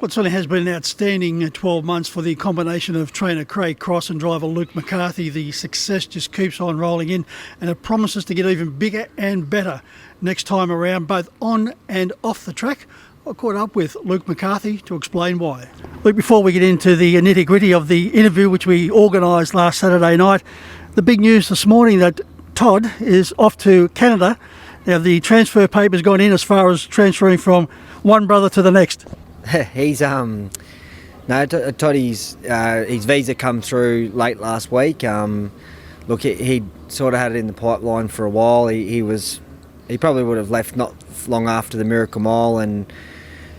Well, it certainly has been an outstanding 12 months for the combination of trainer Craig Cross and driver Luke McCarthy. The success just keeps on rolling in, and it promises to get even bigger and better next time around, both on and off the track. I caught up with Luke McCarthy to explain why. Luke, before we get into the nitty-gritty of the interview which we organised last Saturday night, the big news this morning that Todd is off to Canada. Now, the transfer paper's gone in as far as transferring from one brother to the next. He's Toddy's his visa come through late last week. Look, he sort of had it in the pipeline for a while. He probably would have left not long after the Miracle Mile, and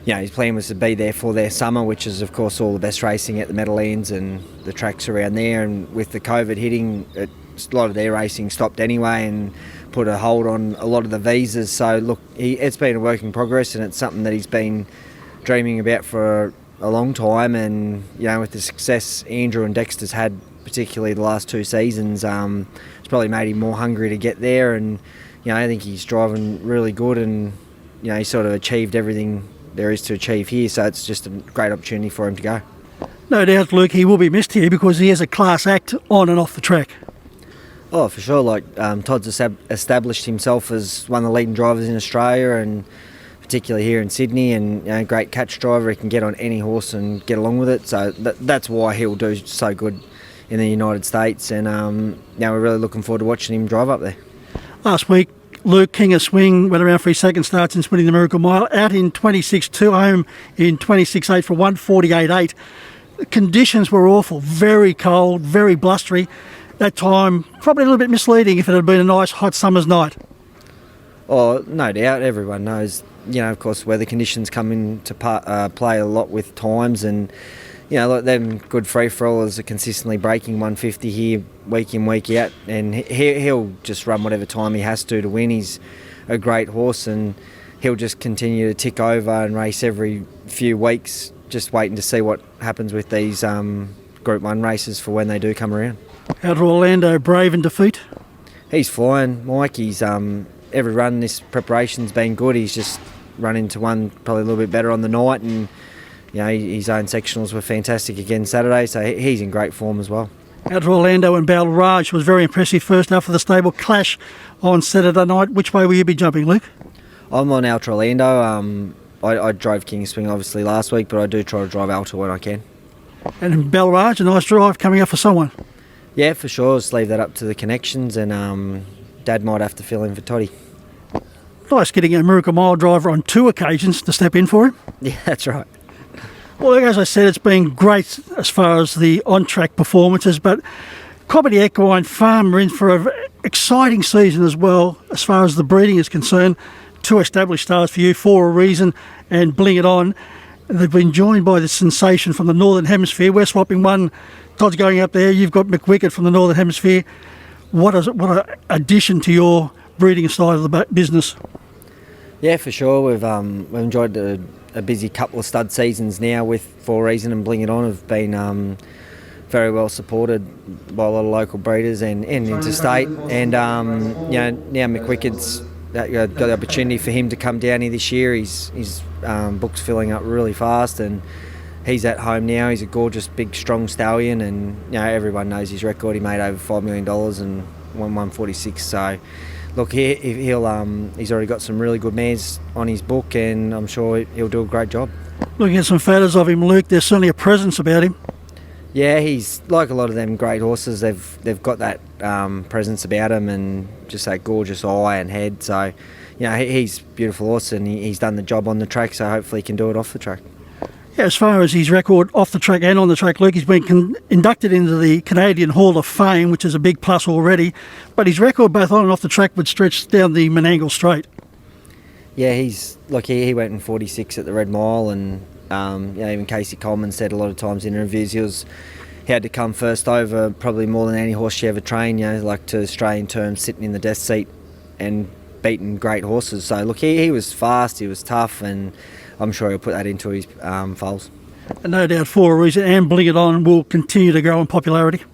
his plan was to be there for their summer, which is of course all the best racing at the Meadowlands and the tracks around there. And with the COVID hitting, a lot of their racing stopped anyway and put a hold on a lot of the visas. So look, it's been a work in progress, and it's something that he's been dreaming about for a long time. And with the success Andrew and Dexter's had, particularly the last two seasons, it's probably made him more hungry to get there. And I think he's driving really good, and he sort of achieved everything there is to achieve here, so it's just a great opportunity for him to go. No doubt, Luke, he will be missed here because he has a class act on and off the track. Oh, for sure. Todd's established himself as one of the leading drivers in Australia, and particularly here in Sydney, and great catch driver. He can get on any horse and get along with it, so that's why he'll do so good in the United States. And we're really looking forward to watching him drive up there. Last week, Luke, king of swing, went around for his second start since winning the Miracle Mile, out in 26.2, home in 26.8 for 148.8. The conditions were awful, very cold, very blustery. That time, probably a little bit misleading if it had been a nice hot summer's night. Oh, no doubt. Everyone knows, of course, weather conditions come into play a lot with times, and them good free-for-allers are consistently breaking 150 here week in, week out, and he'll just run whatever time he has to win. He's a great horse, and he'll just continue to tick over and race every few weeks, just waiting to see what happens with these Group 1 races for when they do come around. Out to Orlando, brave in defeat? He's flying, Mike. He's every run this preparation's been good. He's just run into one probably a little bit better on the night, and his own sectionals were fantastic again Saturday, so he's in great form as well. Out to Orlando, and Balraj was very impressive first up for the stable clash on Saturday night. Which way will you be jumping, Luke? I'm on Out to Orlando. I drove King Swing obviously last week, but I do try to drive Alta when I can. And Balraj, a nice drive coming up for someone. Yeah, for sure. Just leave that up to the connections, and Dad might have to fill in for Toddy. Nice getting a Miracle Mile driver on 2 occasions to step in for him. Yeah, that's right. Well, as I said, it's been great as far as the on-track performances, but Cobbity Equine Farm are in for an exciting season as well as far as the breeding is concerned. 2 established stars for you, For a Reason and Bling It On. They've been joined by the sensation from the Northern Hemisphere. We're swapping one. Todd's going up there. You've got McWicked from the Northern Hemisphere. What an addition to your breeding side of the business. Yeah, for sure. We've enjoyed a busy couple of stud seasons now with For a Reason and Bling It On. Have been very well supported by a lot of local breeders and interstate. And now McWicked's got the opportunity for him to come down here this year. His book's filling up really fast, and he's at home now. He's a gorgeous, big, strong stallion, and everyone knows his record. He made over $5 million and won 146. So, look, he's already got some really good mares on his book, and I'm sure he'll do a great job. Looking at some photos of him, Luke, there's certainly a presence about him. Yeah, he's like a lot of them great horses. They've got that presence about him, and just that gorgeous eye and head. So, he's a beautiful horse, and he's done the job on the track. So hopefully he can do it off the track. Yeah, as far as his record off the track and on the track, Luke, he's been inducted into the Canadian Hall of Fame, which is a big plus already. But his record both on and off the track would stretch down the Menangle Straight. Yeah, he went in 46 at the Red Mile, and even Casey Coleman said a lot of times in interviews he had to come first over probably more than any horse she ever trained, to Australian terms, sitting in the death seat and beating great horses. So look, he was fast, he was tough, and I'm sure he'll put that into his foals. And no doubt For a Reason and Bling It On will continue to grow in popularity.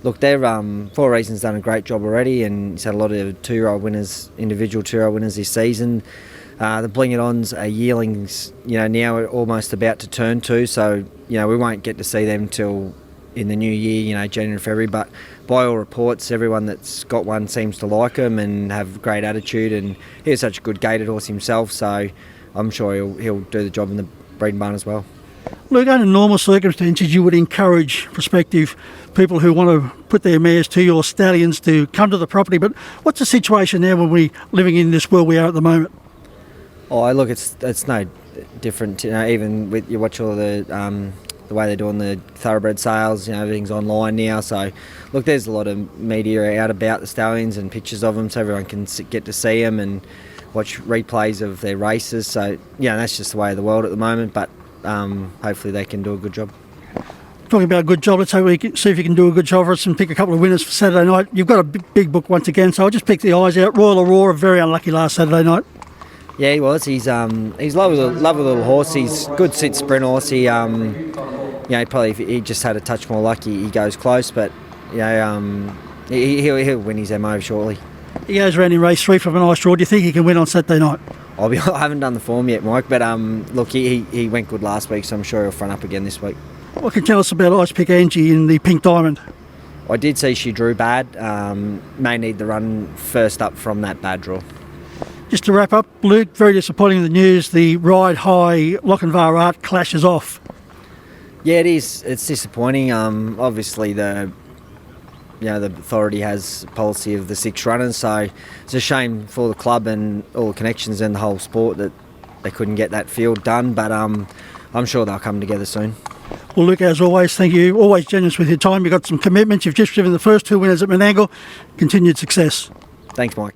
Look, they're For a Reason's done a great job already, and he's had a lot of 2-year-old winners, individual 2-year-old winners this season. The Bling It Ons are yearlings, now we're almost about to turn 2, so, we won't get to see them till in the new year, January, February, but by all reports, everyone that's got one seems to like him and have great attitude, and he's such a good gaited horse himself, so I'm sure he'll do the job in the breeding barn as well. Luke, under normal circumstances, you would encourage prospective people who want to put their mares to your stallions to come to the property, but what's the situation now when we're living in this world we are at the moment? Oh, look, it's no different. Even with you watch all the way they're doing the thoroughbred sales. Everything's online now. So, look, there's a lot of media out about the stallions and pictures of them, so everyone can get to see them and watch replays of their races. So, that's just the way of the world at the moment. But hopefully they can do a good job. Talking about a good job, let's see if you can do a good job for us and pick a couple of winners for Saturday night. You've got a big book once again, so I'll just pick the eyes out. Royal Aurora, very unlucky last Saturday night. Yeah, he was. He's lovely little horse. He's good sit sprint horse. He probably if he just had a touch more luck, he goes close, but he'll win his MO shortly. He goes around in race 3 from a nice draw. Do you think he can win on Saturday night? I haven't done the form yet, Mike, but look, he went good last week, so I'm sure he'll front up again this week. What can you tell us about Ice Pick Angie in the Pink Diamond? I did see she drew bad. May need the run first up from that bad draw. Just to wrap up, Luke, very disappointing the news. The Ride High Lochinvar Art clashes off. Yeah, it is. It's disappointing. Obviously, the authority has a policy of the 6 runners, so it's a shame for the club and all the connections and the whole sport that they couldn't get that field done. But I'm sure they'll come together soon. Well, Luke, as always, thank you. Always generous with your time. You've got some commitments. You've just driven the first 2 winners at Menangle. Continued success. Thanks, Mike.